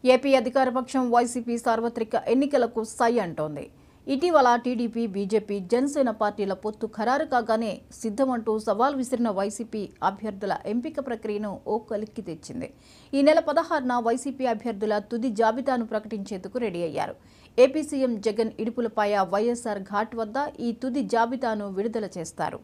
AP అధికారపక్షం YCP సార్వత్రిక ఎన్నికలకు సై అంటోంది. ఇటీవల టీడీపీ, బీజేపీ, జనసేన పార్టీల పొత్తు ఖరారు కాగానే సిద్ధమంటూ సవాల్ విసిరిన వైసీపీ అభ్యర్థుల ఎంపిక ప్రక్రియను ఓ కొలిక్కి తెచ్చింది. ఈ నెల 16న వైసీపీ అభ్యర్థుల తుది జాబితాను ప్రకటించేందుకు రెడీ అయ్యారు. ఏపీ సీఎం జగన్ ఇడుపులపాయ వైఎస్ఆర్ ఘాట్ వద్ద ఈ తుది జాబితాను విడుదల చేస్తారు.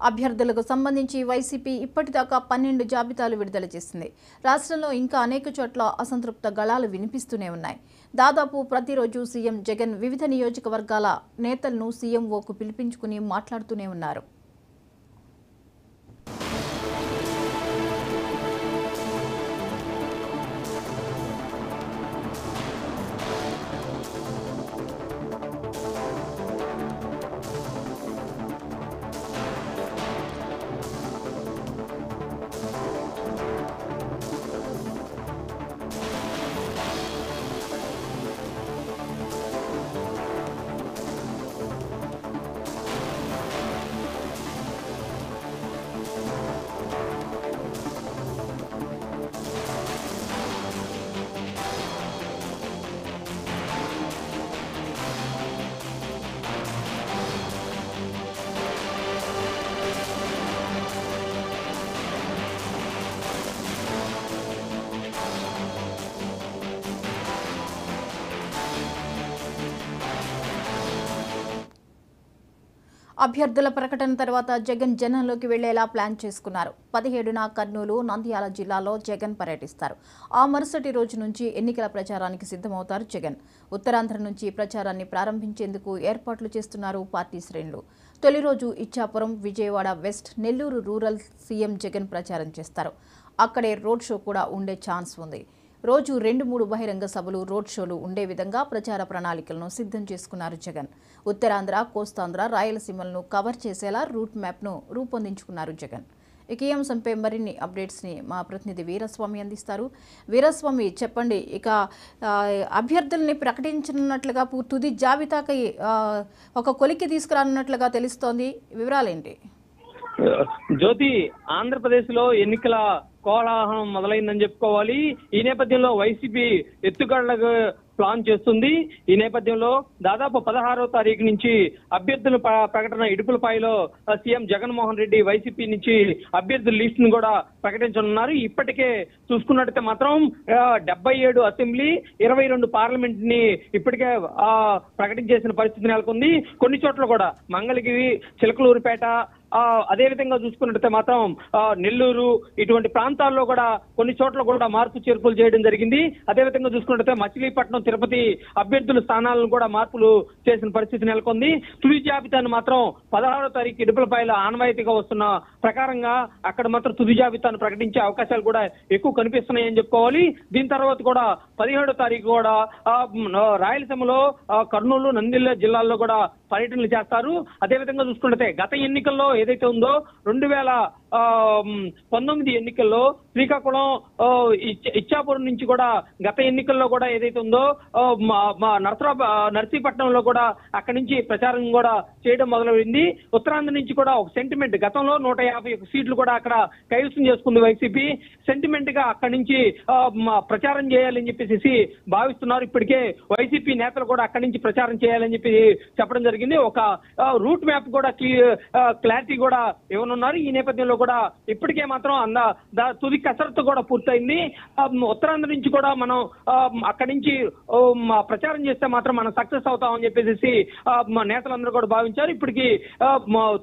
అభ్యర్థులకు సంబంధించి వైసీపీ ఇప్పటిదాకా 12 జాబితాలు విడుదల చేసింది. రాష్ట్రంలో ఇంకా అనేక చోట్ల అసంతృప్త గళాలు వినిపిస్తూనే ఉన్నాయి. దాదాపు ప్రతిరోజు సీఎం జగన్ వివిధ నియోజకవర్గాల నేతలను సీఎంఓకు పిలిపించుకుని మాట్లాడుతూనే ఉన్నారు. అభ్యర్థుల ప్రకటన తర్వాత జగన్ జనంలోకి వెళ్లేలా ప్లాన్ చేసుకున్నారు. 17న కర్నూలు, నంద్యాల జిల్లాలో జగన్ పర్యటిస్తారు. ఆ మరుసటి రోజు నుంచి ఎన్నికల ప్రచారానికి సిద్ధమవుతారు జగన్. ఉత్తరాంధ్ర నుంచి ప్రచారాన్ని ప్రారంభించేందుకు ఏర్పాట్లు చేస్తున్నారు పార్టీ శ్రేణులు. తొలి రోజు Ichchapuram, Vijayawada west, Nellore rural CM Jagan ప్రచారం చేస్తారు. అక్కడే రోడ్ షో కూడా ఉండే ఛాన్స్ ఉంది. రోజు 2-3 బహిరంగ సభలు, రోడ్ షోలు ఉండే విధంగా ప్రచార ప్రణాళికలను సిద్ధం చేసుకున్నారు జగన్. ఉత్తరాంధ్ర, కోస్తాంధ్ర, రాయలసీమలను కవర్ చేసేలా రూట్ మ్యాప్ను రూపొందించుకున్నారు జగన్. ఇక ఈ అంశంపై మరిన్ని అప్డేట్స్ని మా ప్రతినిధి వీరస్వామి అందిస్తారు. వీరస్వామి, చెప్పండి, ఇక అభ్యర్థుల్ని ప్రకటించనున్నట్లుగా తుది జాబితాకి ఒక కొలిక్కి తీసుకురానున్నట్లుగా తెలుస్తోంది. వివరాలేంటి? జ్యోతి, ఆంధ్రప్రదేశ్ లో ఎన్నికల కోలాహలం మొదలైందని చెప్పుకోవాలి. ఈ నేపథ్యంలో వైసీపీ ఎత్తుగడలకు ప్లాన్ చేస్తుంది. ఈ నేపథ్యంలో దాదాపు 16వ తారీఖు నుంచి అభ్యర్థుల ప్రకటన ఇడుపులపాయలో సీఎం జగన్మోహన్ రెడ్డి వైసీపీ నుంచి అభ్యర్థుల లిస్ట్ ను కూడా ప్రకటించనున్నారు. ఇప్పటికే చూసుకున్నట్టయితే మాత్రం 77 అసెంబ్లీ, 22 పార్లమెంట్ ని ఇప్పటికే ప్రకటించేసిన పరిస్థితి నెలకొంది. కొన్ని చోట్ల కూడా మంగళగిరి, చిలకలూరిపేట, అదే విధంగా చూసుకున్నట్టయితే మాత్రం నెల్లూరు ఇటువంటి ప్రాంతాల్లో కూడా కొన్ని చోట్ల కూడా మార్పు చేర్పులు చేయడం జరిగింది. అదే విధంగా చూసుకున్నట్టయితే మచిలీపట్నం, తిరుపతి అభ్యర్థుల స్థానాలను కూడా మార్పులు చేసిన పరిస్థితి నెలకొంది. తుది జాబితాను మాత్రం 16వ తారీఖు ఇడుపులపాయలో ఆనవాయితీగా వస్తున్న ప్రకారంగా అక్కడ మాత్రం తుది జాబితాను ప్రకటించే అవకాశాలు కూడా ఎక్కువ కనిపిస్తున్నాయని చెప్పుకోవాలి. దీని తర్వాత కూడా 17వ తారీఖు కూడా రాయలసీమలో కర్నూలు, నంద్యాల జిల్లాల్లో కూడా పర్యటనలు చేస్తారు. అదేవిధంగా చూసుకుంటే గత ఎన్నికల్లో ఏదైతే ఉందో 2019 ఎన్నికల్లో శ్రీకాకుళం, ఇచ్చాపురం నుంచి కూడా గత ఎన్నికల్లో కూడా ఏదైతే ఉందో నర్సీపట్నంలో కూడా అక్కడి నుంచి ప్రచారం కూడా చేయడం మొదలైంది. ఉత్తరాంధ్ర నుంచి కూడా ఒక సెంటిమెంట్, గతంలో 151 సీట్లు కూడా అక్కడ కైవసం చేసుకుంది వైసీపీ. సెంటిమెంట్ గా అక్కడి నుంచి ప్రచారం చేయాలని చెప్పేసి భావిస్తున్నారు. ఇప్పటికే వైసీపీ నేతలు కూడా అక్కడి నుంచి ప్రచారం చేయాలని చెప్పి చెప్పడం జరిగింది. ఒక రూట్ మ్యాప్ కూడా క్లారిటీ కూడా ఇవ్వనున్నారు. ఈ నేపథ్యంలో కూడా ఇప్పటికే మాత్రం తుది కసరత్తు కూడా పూర్తయింది. ఉత్తరాంధ్ర నుంచి కూడా మనం అక్కడి నుంచి ప్రచారం చేస్తే మాత్రం మనం సక్సెస్ అవుతామని చెప్పేసి నేతలందరూ కూడా భావించారు. ఇప్పటికి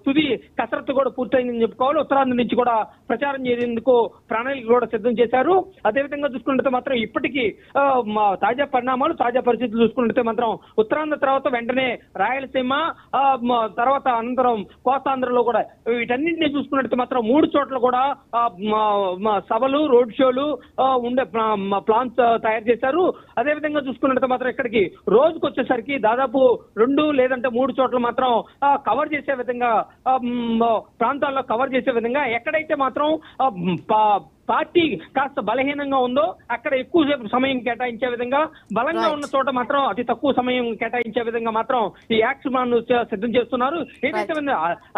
తుది కసరత్తు కూడా పూర్తయిందని చెప్పుకోవాలి. ఉత్తరాంధ్ర నుంచి కూడా ప్రచారం చేసేందుకు ప్రణాళిక కూడా సిద్ధం చేశారు. అదేవిధంగా చూసుకుంటే మాత్రం ఇప్పటికీ తాజా పరిణామాలు, తాజా పరిస్థితులు చూసుకుంటే మాత్రం ఉత్తరాంధ్ర తర్వాత వెంటనే రాయలసీమ, తర్వాత అనంతరం కోస్తాంధ్రలో కూడా వీటన్నింటినీ చూసుకున్నట్టు మాత్రం 3 చోట్ల కూడా సభలు, రోడ్ షోలు ఉండే ప్లాన్స్ తయారు చేశారు. అదేవిధంగా చూసుకున్నట్టు మాత్రం ఇక్కడికి రోజుకు వచ్చేసరికి దాదాపు 2 లేదంటే 3 చోట్ల మాత్రం కవర్ చేసే విధంగా ప్రాంతాల్లో కవర్ చేసే విధంగా ఎక్కడైతే మాత్రం పార్టీ కాస్త బలహీనంగా ఉందో అక్కడ ఎక్కువసేపు సమయం కేటాయించే విధంగా, బలంగా ఉన్న చోట మాత్రం అతి తక్కువ సమయం కేటాయించే విధంగా మాత్రం ఈ యాక్షన్ ప్లాన్ సిద్ధం చేస్తున్నారు. ఏదైతే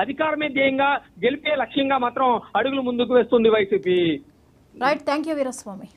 అధికారమే ధ్యేయంగా, గెలిపే లక్ష్యంగా మాత్రం అడుగులు ముందుకు వేస్తుంది YCP. Right, thank you Veeraswamy.